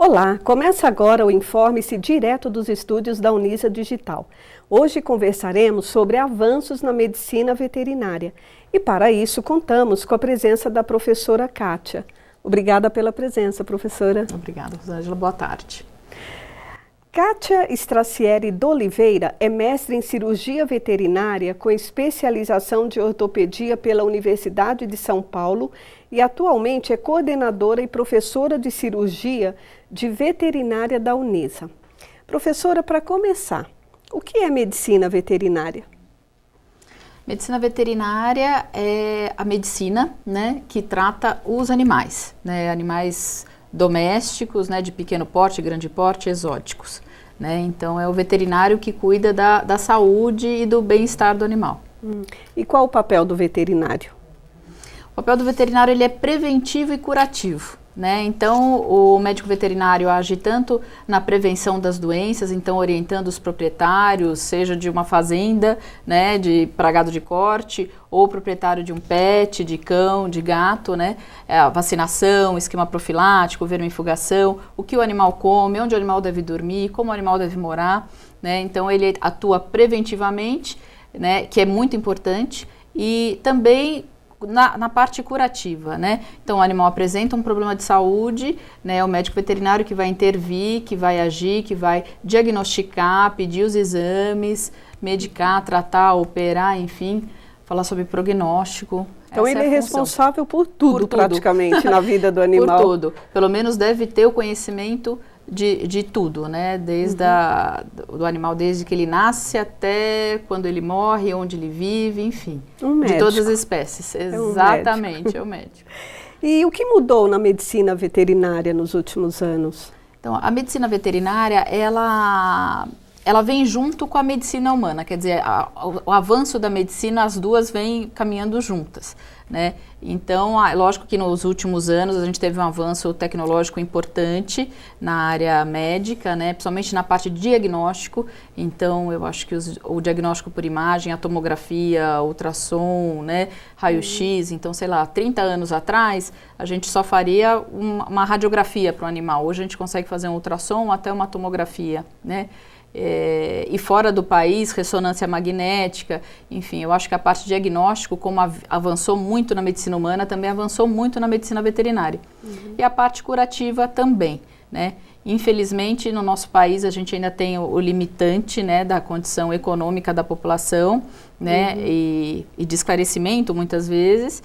Olá, começa agora o Informe-se direto dos estúdios da Unisa Digital. Hoje conversaremos sobre avanços na medicina veterinária e para isso contamos com a presença da professora Kátia. Obrigada pela presença, professora. Obrigada, Rosângela. Boa tarde. Kátia Stracieri d'Oliveira é mestre em cirurgia veterinária com especialização de ortopedia pela Universidade de São Paulo e atualmente é coordenadora e professora de cirurgia de veterinária da Unisa. Professora, para começar, o que é medicina veterinária? Medicina veterinária é a medicina, que trata os animais, animais domésticos, de pequeno porte, grande porte, exóticos. Então, é o veterinário que cuida da saúde e do bem-estar do animal. E qual o papel do veterinário? O papel do veterinário ele é preventivo e curativo. Então, o médico veterinário age tanto na prevenção das doenças, então orientando os proprietários, seja de uma fazenda, para gado de corte, ou proprietário de um pet, de cão, de gato, a vacinação, esquema profilático, vermifugação, o que o animal come, onde o animal deve dormir, como o animal deve morar. Então, ele atua preventivamente, que é muito importante, e também na parte curativa, Então, o animal apresenta um problema de saúde, é o médico veterinário que vai intervir, que vai agir, que vai diagnosticar, pedir os exames, medicar, tratar, operar, enfim, falar sobre prognóstico. Então, ele é responsável por tudo praticamente na vida do animal. Por tudo. Pelo menos deve ter o conhecimento de tudo, desde do animal, desde que ele nasce até quando ele morre, onde ele vive, enfim. De todas as espécies. Exatamente, é o médico. E o que mudou na medicina veterinária nos últimos anos? Então, a medicina veterinária, ela vem junto com a medicina humana, quer dizer, o avanço da medicina, as duas vêm caminhando juntas, Então, lógico que nos últimos anos a gente teve um avanço tecnológico importante na área médica, principalmente na parte de diagnóstico. Então, eu acho que o diagnóstico por imagem, a tomografia, ultrassom, raio-x, então, sei lá, 30 anos atrás, a gente só faria uma radiografia para o animal. Hoje a gente consegue fazer um ultrassom até uma tomografia, e fora do país, ressonância magnética, enfim, eu acho que a parte de diagnóstico, como avançou muito na medicina humana, também avançou muito na medicina veterinária. E a parte curativa também, Infelizmente, no nosso país, a gente ainda tem o limitante, da condição econômica da população, e de esclarecimento, muitas vezes,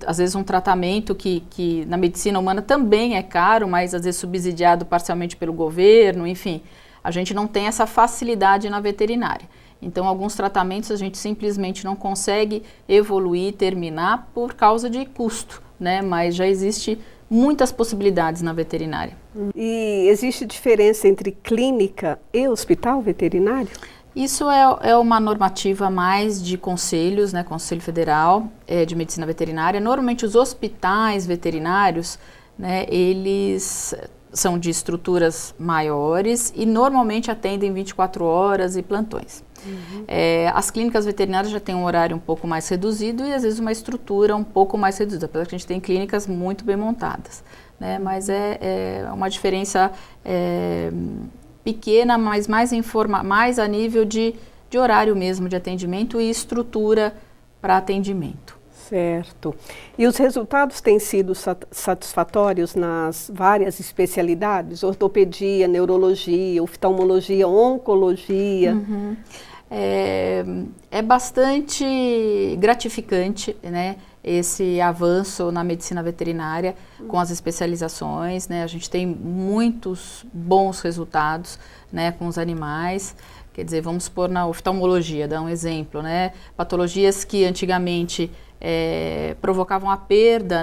às vezes um tratamento que na medicina humana também é caro, mas às vezes subsidiado parcialmente pelo governo, enfim, a gente não tem essa facilidade na veterinária. Então, alguns tratamentos a gente simplesmente não consegue evoluir, terminar por causa de custo, mas já existe muitas possibilidades na veterinária. E existe diferença entre clínica e hospital veterinário? Isso é uma normativa mais de conselhos, Conselho Federal de Medicina Veterinária. Normalmente os hospitais veterinários, eles são de estruturas maiores e normalmente atendem 24 horas e plantões. As clínicas veterinárias já têm um horário um pouco mais reduzido e às vezes uma estrutura um pouco mais reduzida, apesar que a gente tem clínicas muito bem montadas, mas é uma diferença pequena, mas mais a nível de horário mesmo de atendimento e estrutura para atendimento. Certo. E os resultados têm sido satisfatórios nas várias especialidades? Ortopedia, neurologia, oftalmologia, oncologia? É bastante gratificante, esse avanço na medicina veterinária com as especializações, A gente tem muitos bons resultados, com os animais. Quer dizer, vamos supor na oftalmologia, dar um exemplo, Patologias que antigamente provocavam a perda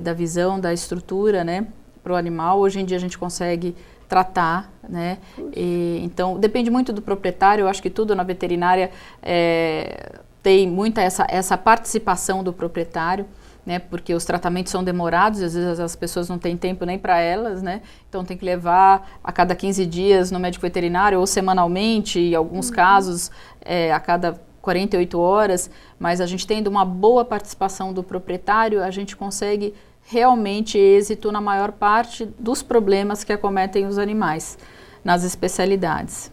da visão, da estrutura, para o animal. Hoje em dia a gente consegue tratar, então, depende muito do proprietário. Eu acho que tudo na veterinária tem muita essa participação do proprietário, porque os tratamentos são demorados, às vezes as pessoas não têm tempo nem para elas, então tem que levar a cada 15 dias no médico veterinário ou semanalmente, em alguns casos a cada 48 horas, mas a gente tendo uma boa participação do proprietário, a gente consegue realmente êxito na maior parte dos problemas que acometem os animais, nas especialidades.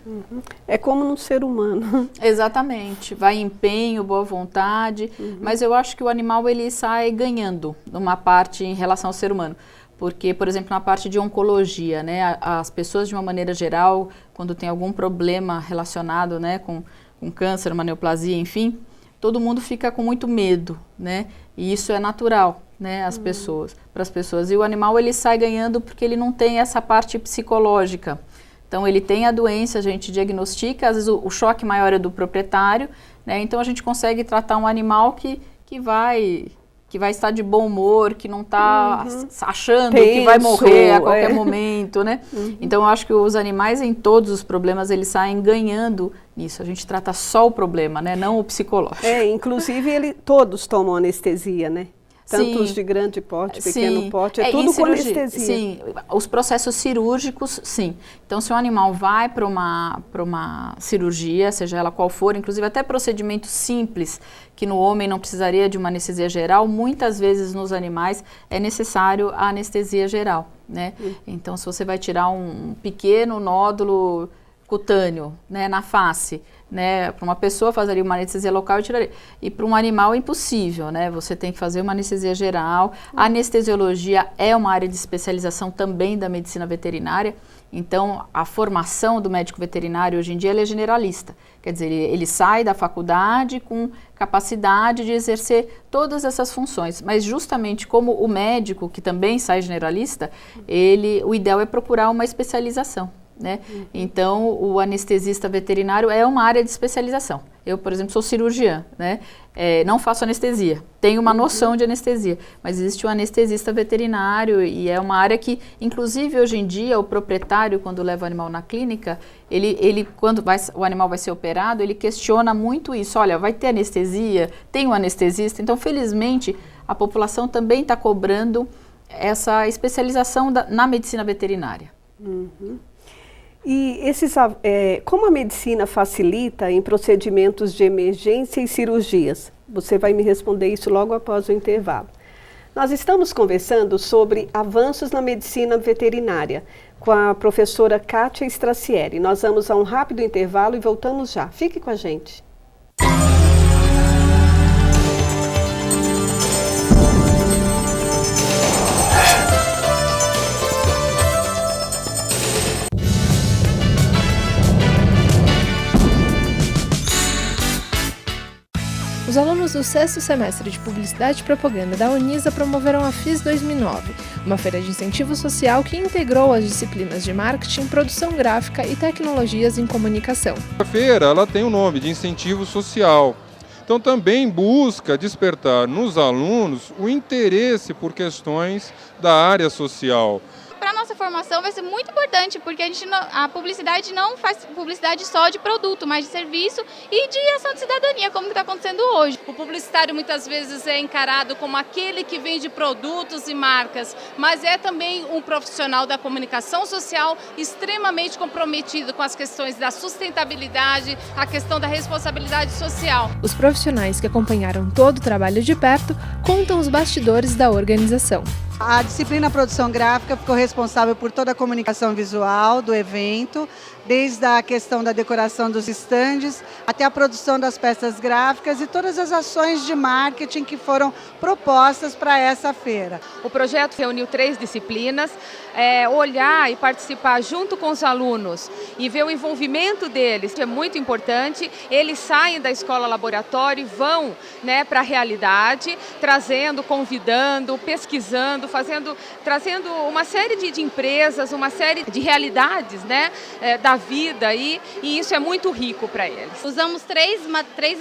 É como no ser humano. Exatamente, vai empenho, boa vontade, mas eu acho que o animal ele sai ganhando numa parte em relação ao ser humano. Porque, por exemplo, na parte de oncologia, né, as pessoas de uma maneira geral, quando tem algum problema relacionado, né, com câncer, uma neoplasia, enfim, todo mundo fica com muito medo, né, e isso é natural, né, para as pessoas. E o animal ele sai ganhando porque ele não tem essa parte psicológica. Então ele tem a doença, a gente diagnostica, às vezes o choque maior é do proprietário, né, então a gente consegue tratar um animal que vai estar de bom humor, que não está achando que vai morrer a qualquer momento, né? Então, eu acho que os animais, em todos os problemas, eles saem ganhando nisso. A gente trata só o problema, né? Não o psicológico. Inclusive, todos tomam anestesia, né? Tanto os de grande porte, pequeno porte, tudo com anestesia. Sim, os processos cirúrgicos, sim. Então, se um animal vai para uma cirurgia, seja ela qual for, inclusive até procedimentos simples, que no homem não precisaria de uma anestesia geral, muitas vezes nos animais é necessário a anestesia geral, né? Então, se você vai tirar um pequeno nódulo cutâneo, né, na face, né, para uma pessoa fazeria uma anestesia local e tiraria. E para um animal é impossível, né? Você tem que fazer uma anestesia geral. A anestesiologia é uma área de especialização também da medicina veterinária. Então, a formação do médico veterinário hoje em dia ele é generalista. Quer dizer, ele sai da faculdade com capacidade de exercer todas essas funções. Mas justamente como o médico, que também sai generalista, o ideal é procurar uma especialização, né? Então, o anestesista veterinário é uma área de especialização. Eu, por exemplo, sou cirurgiã, né? Não faço anestesia, tenho uma noção de anestesia, mas existe o anestesista veterinário e é uma área que, inclusive, hoje em dia, o proprietário, quando leva o animal na clínica, quando o animal vai ser operado, ele questiona muito isso. Olha, vai ter anestesia? Tem um anestesista? Então, felizmente, a população também está cobrando essa especialização na medicina veterinária. E como a medicina facilita em procedimentos de emergência e cirurgias? Você vai me responder isso logo após o intervalo. Nós estamos conversando sobre avanços na medicina veterinária com a professora Kátia Stracieri. Nós vamos a um rápido intervalo e voltamos já. Fique com a gente. Os alunos do 6º semestre de Publicidade e Propaganda da Unisa promoveram a FIS 2009, uma feira de incentivo social que integrou as disciplinas de marketing, produção gráfica e tecnologias em comunicação. A feira ela tem o nome de incentivo social, então também busca despertar nos alunos o interesse por questões da área social. Para a nossa formação vai ser muito importante, porque a publicidade não faz publicidade só de produto, mas de serviço e de ação de cidadania, como está acontecendo hoje. O publicitário muitas vezes é encarado como aquele que vende produtos e marcas, mas é também um profissional da comunicação social extremamente comprometido com as questões da sustentabilidade, a questão da responsabilidade social. Os profissionais que acompanharam todo o trabalho de perto contam os bastidores da organização. A disciplina Produção Gráfica ficou responsável por toda a comunicação visual do evento, desde a questão da decoração dos estandes até a produção das peças gráficas e todas as ações de marketing que foram propostas para essa feira. O projeto reuniu 3 disciplinas, olhar e participar junto com os alunos e ver o envolvimento deles, que é muito importante. Eles saem da escola laboratório e vão, né, para a realidade, trazendo, convidando, pesquisando, trazendo uma série de empresas, uma série de realidades, né, da vida e isso é muito rico para eles. Usamos três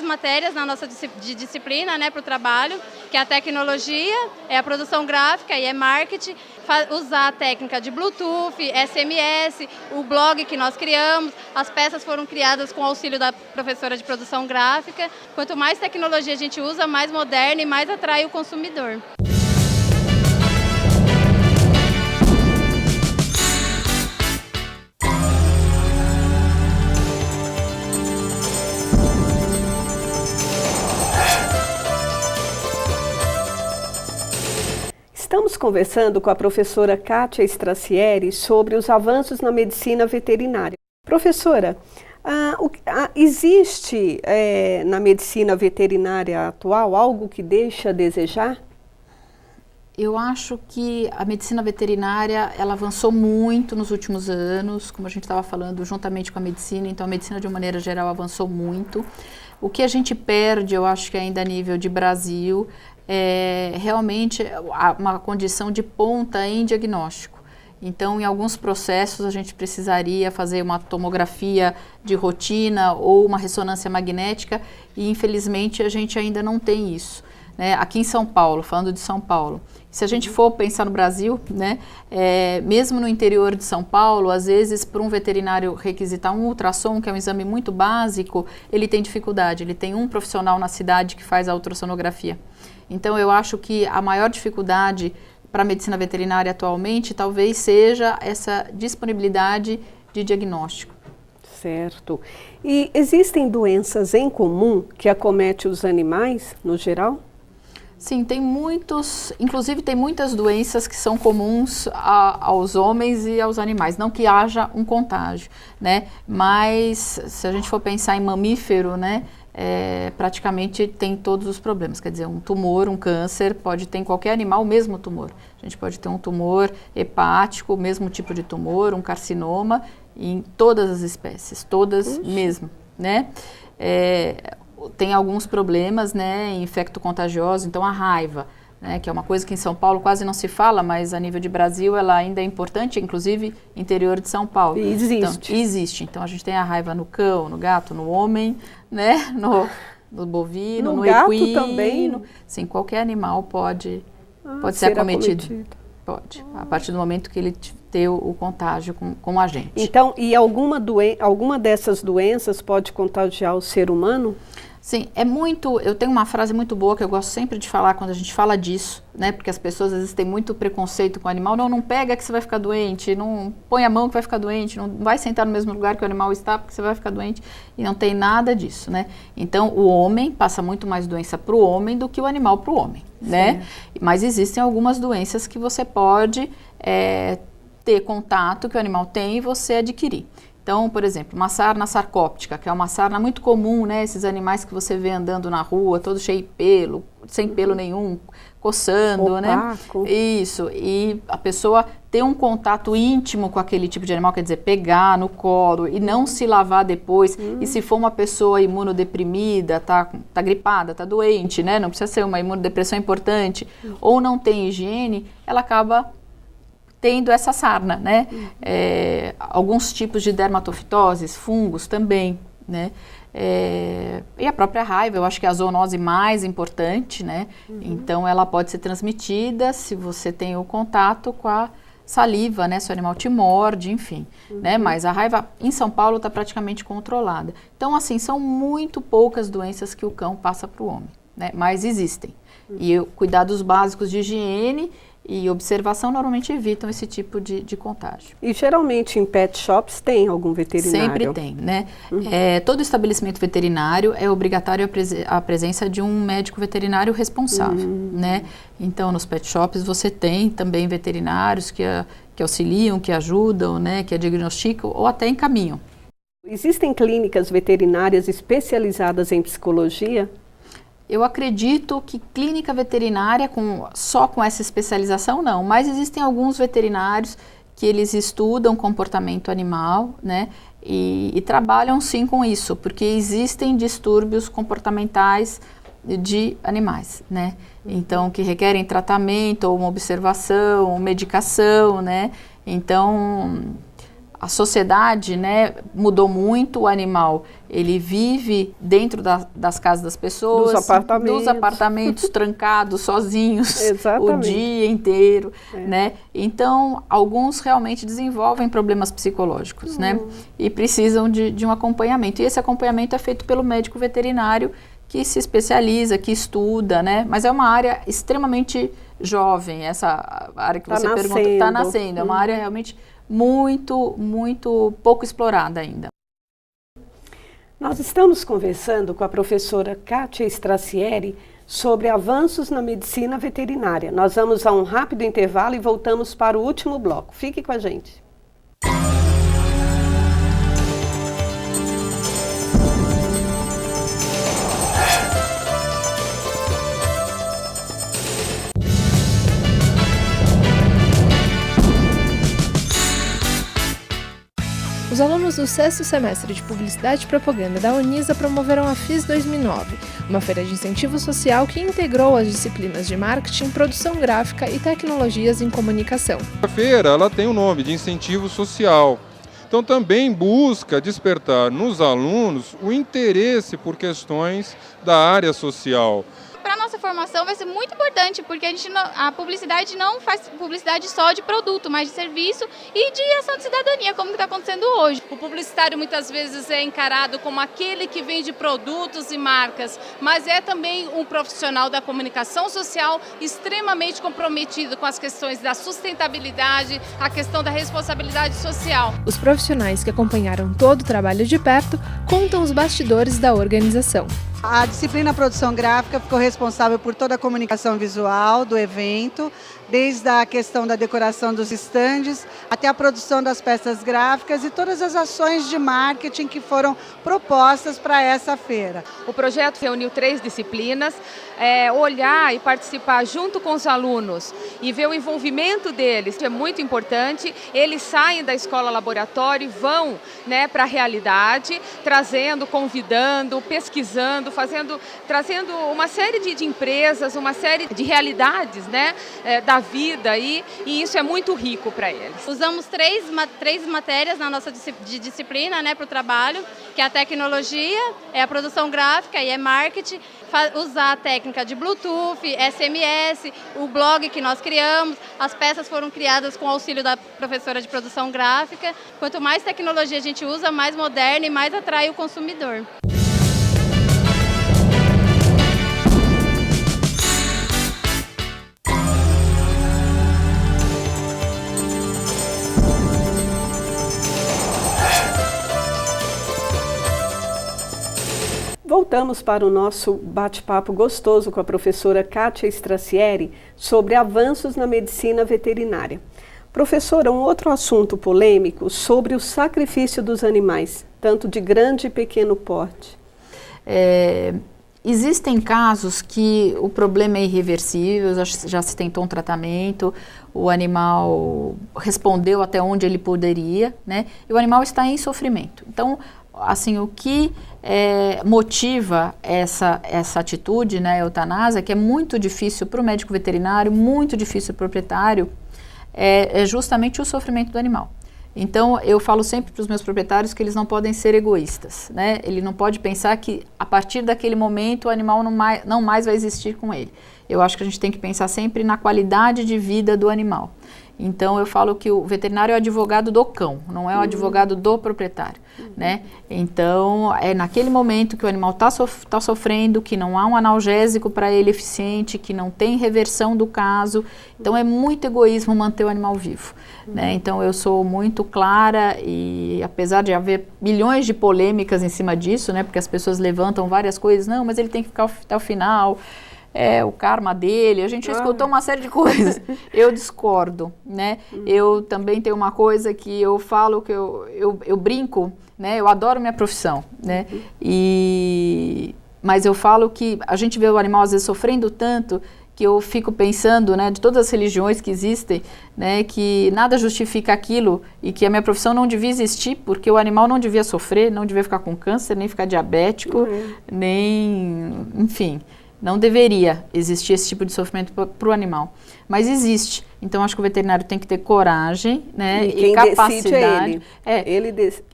matérias na nossa disciplina, né, para o trabalho, que é a tecnologia, é a produção gráfica e é marketing. Usar a técnica de Bluetooth, SMS, o blog que nós criamos, as peças foram criadas com o auxílio da professora de produção gráfica. Quanto mais tecnologia a gente usa, mais moderna e mais atrai o consumidor. estamos conversando com a professora Kátia Stracieri sobre os avanços na medicina veterinária. Professora, existe na medicina veterinária atual algo que deixa a desejar? Eu acho que a medicina veterinária, ela avançou muito nos últimos anos, como a gente estava falando, juntamente com a medicina, então a medicina de uma maneira geral avançou muito. O que a gente perde, eu acho que ainda a nível de Brasil, é realmente uma condição de ponta em diagnóstico. Então, em alguns processos, a gente precisaria fazer uma tomografia de rotina ou uma ressonância magnética e, infelizmente, a gente ainda não tem isso. Né? Aqui em São Paulo, falando de São Paulo, se a gente for pensar no Brasil, né, mesmo no interior de São Paulo, às vezes, para um veterinário requisitar um ultrassom, que é um exame muito básico, ele tem dificuldade. Ele tem um profissional na cidade que faz a ultrassonografia. Então, eu acho que a maior dificuldade para a medicina veterinária atualmente talvez seja essa disponibilidade de diagnóstico. Certo. E existem doenças em comum que acometem os animais, no geral? Sim, inclusive tem muitas doenças que são comuns aos homens e aos animais, não que haja um contágio, né? Mas se a gente for pensar em mamífero, né, praticamente tem todos os problemas, quer dizer, um tumor, um câncer, pode ter em qualquer animal o mesmo tumor. A gente pode ter um tumor hepático, o mesmo tipo de tumor, um carcinoma, em todas as espécies, todas mesmo, né? Tem alguns problemas, né, infecto-contagiosos, então a raiva, né, que é uma coisa que em São Paulo quase não se fala, mas a nível de Brasil ela ainda é importante, inclusive interior de São Paulo. E existe. Então, existe. Então a gente tem a raiva no cão, no gato, no homem, né, no bovino, no equino. Também? Sim, qualquer animal pode ser acometido. Pode, a partir do momento que ele ter o contágio com a gente. Então, e alguma dessas doenças pode contagiar o ser humano? Sim, eu tenho uma frase muito boa que eu gosto sempre de falar quando a gente fala disso, né? Porque as pessoas às vezes têm muito preconceito com o animal. Não pega que você vai ficar doente, não põe a mão que vai ficar doente, não vai sentar no mesmo lugar que o animal está porque você vai ficar doente. E não tem nada disso, né? Então, o homem passa muito mais doença para o homem do que o animal para o homem, né? Mas existem algumas doenças que você pode ter contato que o animal tem e você adquirir. Então, por exemplo, uma sarna sarcóptica, que é uma sarna muito comum, né? Esses animais que você vê andando na rua, todo cheio de pelo, sem pelo nenhum, coçando, opaco, né? Isso, e a pessoa ter um contato íntimo com aquele tipo de animal, quer dizer, pegar no colo e não se lavar depois. E se for uma pessoa imunodeprimida, tá gripada, tá doente, né? Não precisa ser uma imunodepressão importante, ou não tem higiene, ela acaba tendo essa sarna, né? Alguns tipos de dermatofitoses, fungos também, né? E a própria raiva, eu acho que é a zoonose mais importante, né? Então, ela pode ser transmitida se você tem o contato com a saliva, né? Se o animal te morde, enfim, né? Mas a raiva em São Paulo está praticamente controlada. Então, assim, são muito poucas doenças que o cão passa para o homem, né? Mas existem. E cuidados básicos de higiene e observação normalmente evitam esse tipo de contágio. E geralmente em pet shops tem algum veterinário? Sempre tem, né? Todo estabelecimento veterinário é obrigatório a presença de um médico veterinário responsável, né? Então, nos pet shops você tem também veterinários que auxiliam, que ajudam, né? Que diagnosticam ou até encaminham. Existem clínicas veterinárias especializadas em psicologia? Eu acredito que clínica veterinária só com essa especialização não, mas existem alguns veterinários que eles estudam comportamento animal, né, e trabalham sim com isso, porque existem distúrbios comportamentais de animais, né, então que requerem tratamento ou uma observação, medicação, né, então a sociedade, né, mudou muito. O animal, ele vive dentro das casas das pessoas, dos apartamentos trancados, sozinhos, o dia inteiro, né? Então, alguns realmente desenvolvem problemas psicológicos, né? E precisam de um acompanhamento. E esse acompanhamento é feito pelo médico veterinário que se especializa, que estuda, né? Mas é uma área extremamente jovem, essa área que você pergunta, está nascendo. É uma área realmente muito, muito pouco explorada ainda. Nós estamos conversando com a professora Kátia Stracieri sobre avanços na medicina veterinária. Nós vamos a um rápido intervalo e voltamos para o último bloco. Fique com a gente. Os alunos do 6º semestre de Publicidade e Propaganda da Unisa promoveram a FIS 2009, uma feira de incentivo social que integrou as disciplinas de marketing, produção gráfica e tecnologias em comunicação. A feira ela tem o nome de incentivo social. Então também busca despertar nos alunos o interesse por questões da área social. Para a nossa formação vai ser muito importante, porque a publicidade não faz publicidade só de produto, mas de serviço e de ação de cidadania, como está acontecendo hoje. O publicitário muitas vezes é encarado como aquele que vende produtos e marcas, mas é também um profissional da comunicação social extremamente comprometido com as questões da sustentabilidade, a questão da responsabilidade social. Os profissionais que acompanharam todo o trabalho de perto contam os bastidores da organização. A disciplina Produção Gráfica ficou responsável por toda a comunicação visual do evento, desde a questão da decoração dos estandes até a produção das peças gráficas e todas as ações de marketing que foram propostas para essa feira. O projeto reuniu 3 disciplinas, olhar e participar junto com os alunos e ver o envolvimento deles, que é muito importante. Eles saem da escola laboratório e vão, para a realidade, trazendo, convidando, pesquisando, trazendo uma série de empresas, uma série de realidades da vida e isso é muito rico para eles. Usamos três matérias na nossa disciplina para o trabalho, que é a tecnologia, é a produção gráfica e é marketing. Usar a técnica de Bluetooth, SMS, o blog que nós criamos, as peças foram criadas com o auxílio da professora de produção gráfica. Quanto mais tecnologia a gente usa, mais moderna e mais atrai o consumidor. Voltamos para o nosso bate-papo gostoso com a professora Kátia Stracieri sobre avanços na medicina veterinária. Professora, um outro assunto polêmico sobre o sacrifício dos animais, tanto de grande e pequeno porte. Existem casos que o problema é irreversível, já se tentou um tratamento, o animal respondeu até onde ele poderia, e o animal está em sofrimento. Então, assim, o que motiva essa atitude, a eutanásia, que é muito difícil para o médico veterinário, muito difícil para o proprietário, é justamente o sofrimento do animal. Então, eu falo sempre para os meus proprietários que eles não podem ser egoístas, Ele não pode pensar que a partir daquele momento o animal não mais vai existir com ele. Eu acho que a gente tem que pensar sempre na qualidade de vida do animal. Então, eu falo que o veterinário é o advogado do cão, não é o advogado do proprietário, Então, é naquele momento que o animal tá sofrendo, que não há um analgésico para ele eficiente, que não tem reversão do caso. Então, é muito egoísmo manter o animal vivo, Então, eu sou muito clara e, apesar de haver milhões de polêmicas em cima disso, Porque as pessoas levantam várias coisas, não, mas ele tem que ficar até o final. O karma dele, a gente já escutou uma série de coisas. Eu discordo, Eu também tenho uma coisa que eu falo, que eu brinco, Eu adoro minha profissão, Mas eu falo que a gente vê o animal às vezes sofrendo tanto que eu fico pensando, de todas as religiões que existem, que nada justifica aquilo e que a minha profissão não devia existir, porque o animal não devia sofrer, não devia ficar com câncer, nem ficar diabético, enfim. Não deveria existir esse tipo de sofrimento para o animal, mas existe. Então, acho que o veterinário tem que ter coragem, e capacidade.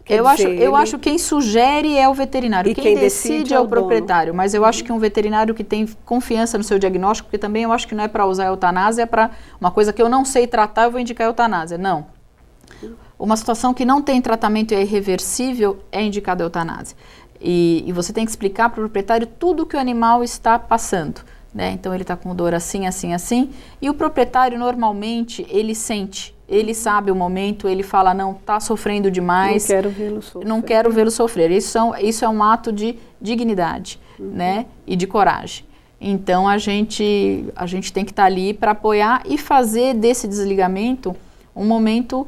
Eu acho que quem sugere é o veterinário. Quem decide é o proprietário. Mas eu acho que um veterinário que tem confiança no seu diagnóstico, porque também eu acho que não é para usar a eutanásia, é para uma coisa que eu não sei tratar, eu vou indicar a eutanásia. Não. Uma situação que não tem tratamento e é irreversível é indicada a eutanásia. E você tem que explicar para o proprietário tudo o que o animal está passando, Então, ele está com dor assim, assim, assim. E o proprietário, normalmente, ele sente, ele sabe o momento, ele fala, não, está sofrendo demais. Não quero vê-lo sofrer. Não quero vê-lo sofrer. Isso é um ato de dignidade, E de coragem. Então a gente tem que estar ali para apoiar e fazer desse desligamento um momento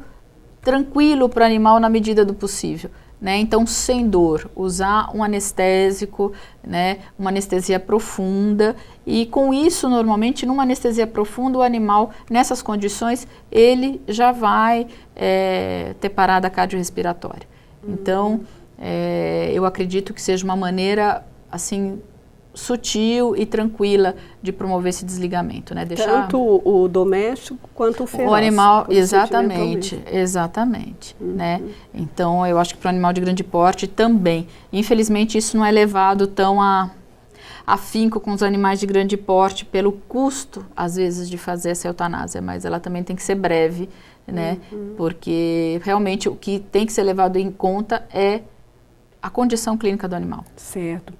tranquilo para o animal na medida do possível. Né? Então, sem dor, usar um anestésico, né? Uma anestesia profunda, e com isso, normalmente, numa anestesia profunda, o animal, nessas condições, ele já vai ter parada cardiorrespiratória. Então, eu acredito que seja uma maneira, assim, sutil e tranquila de promover esse desligamento, né? Tanto o doméstico quanto o feroz. O animal, exatamente, né? Então, eu acho que para o animal de grande porte também. Infelizmente, isso não é levado tão afinco com os animais de grande porte pelo custo, às vezes, de fazer essa eutanásia, mas ela também tem que ser breve, né? Porque, realmente, o que tem que ser levado em conta é a condição clínica do animal. Certo.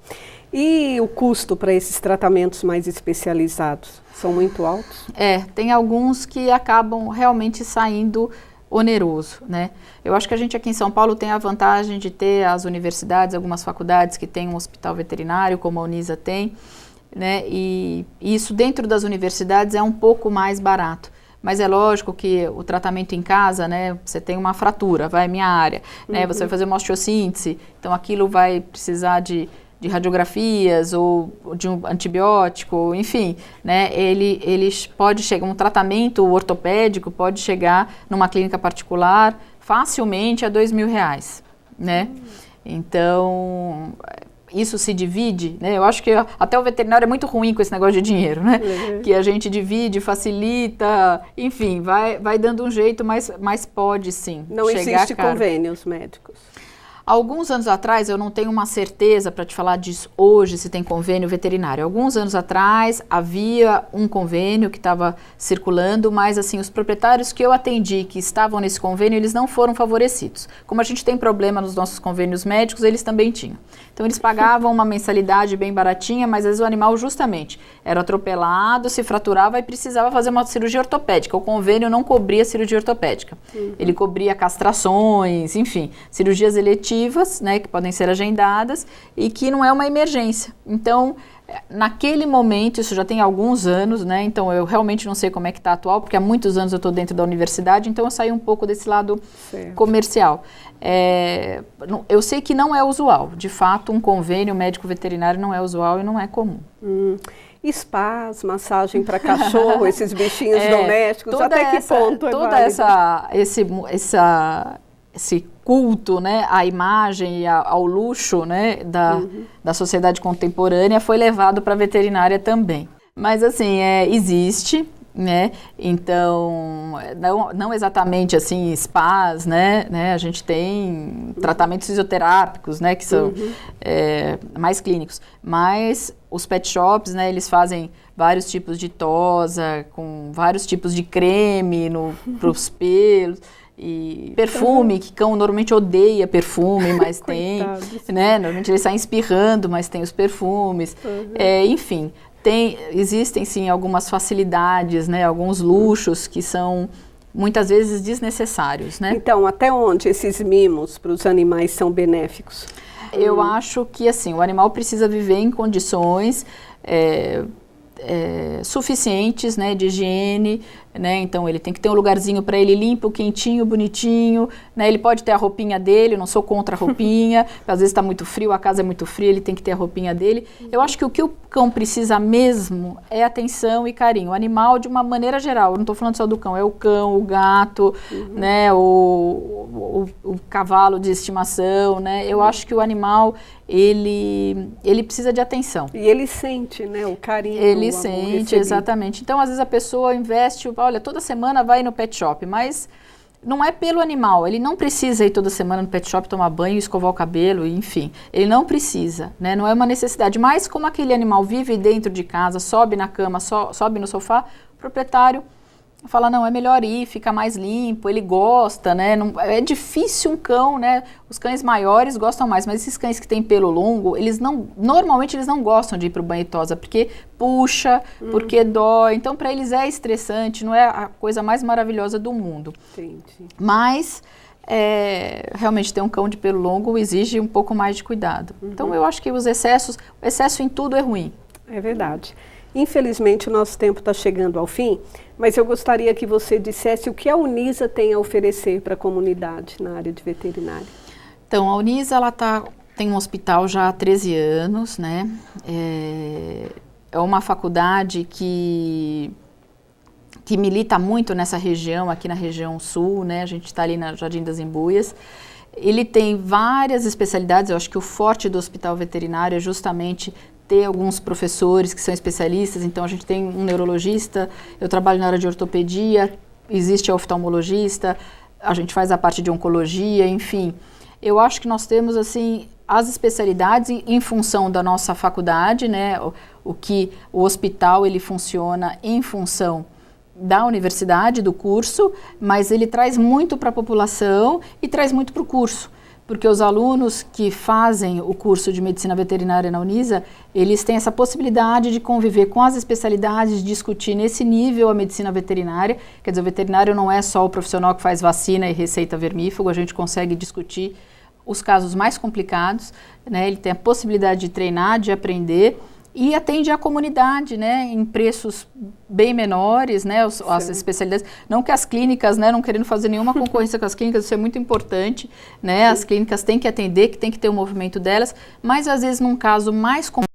E o custo para esses tratamentos mais especializados? São muito altos? Tem alguns que acabam realmente saindo oneroso, né? Eu acho que a gente aqui em São Paulo tem a vantagem de ter as universidades, algumas faculdades que têm um hospital veterinário, como a Unisa tem, né? E isso dentro das universidades é um pouco mais barato. Mas é lógico que o tratamento em casa, né, você tem uma fratura, vai minha área, né, você vai fazer uma osteossíntese, então aquilo vai precisar de radiografias ou de um antibiótico, enfim, né, ele pode chegar, um tratamento ortopédico pode chegar numa clínica particular facilmente a R$2.000, né, então isso se divide, né? Eu acho que até o veterinário é muito ruim com esse negócio de dinheiro, né? Que a gente divide, facilita, enfim, vai dando um jeito, mas pode sim. Não existe convênios médicos. Alguns anos atrás, eu não tenho uma certeza para te falar disso hoje, se tem convênio veterinário. Alguns anos atrás, havia um convênio que estava circulando, mas assim, os proprietários que eu atendi, que estavam nesse convênio, eles não foram favorecidos. Como a gente tem problema nos nossos convênios médicos, eles também tinham. Então, eles pagavam uma mensalidade bem baratinha, mas às vezes o animal justamente era atropelado, se fraturava e precisava fazer uma cirurgia ortopédica. O convênio não cobria cirurgia ortopédica. Ele cobria castrações, enfim, cirurgias eletivas, né, que podem ser agendadas e que não é uma emergência. Então, naquele momento, isso já tem alguns anos, né, então eu realmente não sei como é que está atual, porque há muitos anos eu estou dentro da universidade, então eu saí um pouco desse lado comercial. Eu sei que não é usual, de fato, um convênio médico veterinário não é usual e não é comum. Spas, massagem para cachorro, esses bichinhos domésticos, até que ponto é válido? Esse culto, né, à imagem e ao luxo, né, da sociedade contemporânea foi levado para a veterinária também. Mas assim, existe, né, então não exatamente assim spas, né, a gente tem tratamentos fisioterápicos, né, que são mais clínicos, mas os pet shops, né, eles fazem vários tipos de tosa, com vários tipos de creme para os pelos, e perfume, que cão normalmente odeia perfume, mas tem, né, normalmente eles saem espirrando, mas tem os perfumes, enfim, existem sim algumas facilidades, né, alguns luxos que são muitas vezes desnecessários, né. Então, até onde esses mimos para os animais são benéficos? Eu acho que assim, o animal precisa viver em condições suficientes, né, de higiene, né, então ele tem que ter um lugarzinho para ele limpo, quentinho, bonitinho, né, ele pode ter a roupinha dele, eu não sou contra a roupinha, às vezes está muito frio, a casa é muito fria, ele tem que ter a roupinha dele. Eu acho que o cão precisa mesmo é atenção e carinho. O animal, de uma maneira geral, eu não estou falando só do cão, é o cão, o gato, né, o cavalo de estimação, né, eu acho que o animal, ele precisa de atenção. E ele sente, né, o carinho. Ele sente, exatamente. Então, às vezes a pessoa investe, olha, toda semana vai no pet shop, mas não é pelo animal, ele não precisa ir toda semana no pet shop tomar banho, escovar o cabelo, enfim, ele não precisa, né, não é uma necessidade, mas como aquele animal vive dentro de casa, sobe na cama, sobe no sofá, o proprietário fala, não, é melhor ir, fica mais limpo, ele gosta, né, é difícil um cão, né, os cães maiores gostam mais, mas esses cães que têm pelo longo, normalmente eles não gostam de ir para o banho e tosa, porque puxa, porque dói, então para eles é estressante, não é a coisa mais maravilhosa do mundo. Entendi. Mas realmente ter um cão de pelo longo exige um pouco mais de cuidado. Então eu acho que o excesso em tudo é ruim. É verdade. Infelizmente, o nosso tempo está chegando ao fim, mas eu gostaria que você dissesse o que a Unisa tem a oferecer para a comunidade na área de veterinária. Então, a Unisa ela tem um hospital já há 13 anos, né? É uma faculdade que milita muito nessa região, aqui na região sul, né? A gente está ali na Jardim das Embuias. Ele tem várias especialidades, eu acho que o forte do hospital veterinário é justamente ter alguns professores que são especialistas, então a gente tem um neurologista, eu trabalho na área de ortopedia, existe a oftalmologista, a gente faz a parte de oncologia, enfim. Eu acho que nós temos, assim, as especialidades em função da nossa faculdade, né? O hospital, ele funciona em função da universidade, do curso, mas ele traz muito para a população e traz muito para o curso. Porque os alunos que fazem o curso de medicina veterinária na Unisa, eles têm essa possibilidade de conviver com as especialidades, discutir nesse nível a medicina veterinária. Quer dizer, o veterinário não é só o profissional que faz vacina e receita vermífugo, a gente consegue discutir os casos mais complicados, né? Ele tem a possibilidade de treinar, de aprender e atende a comunidade, né, em preços bem menores, né, as especialidades. Não que as clínicas, né, não querendo fazer nenhuma concorrência com as clínicas, isso é muito importante, né, as clínicas têm que atender, que tem que ter o movimento delas, mas às vezes num caso mais complexo,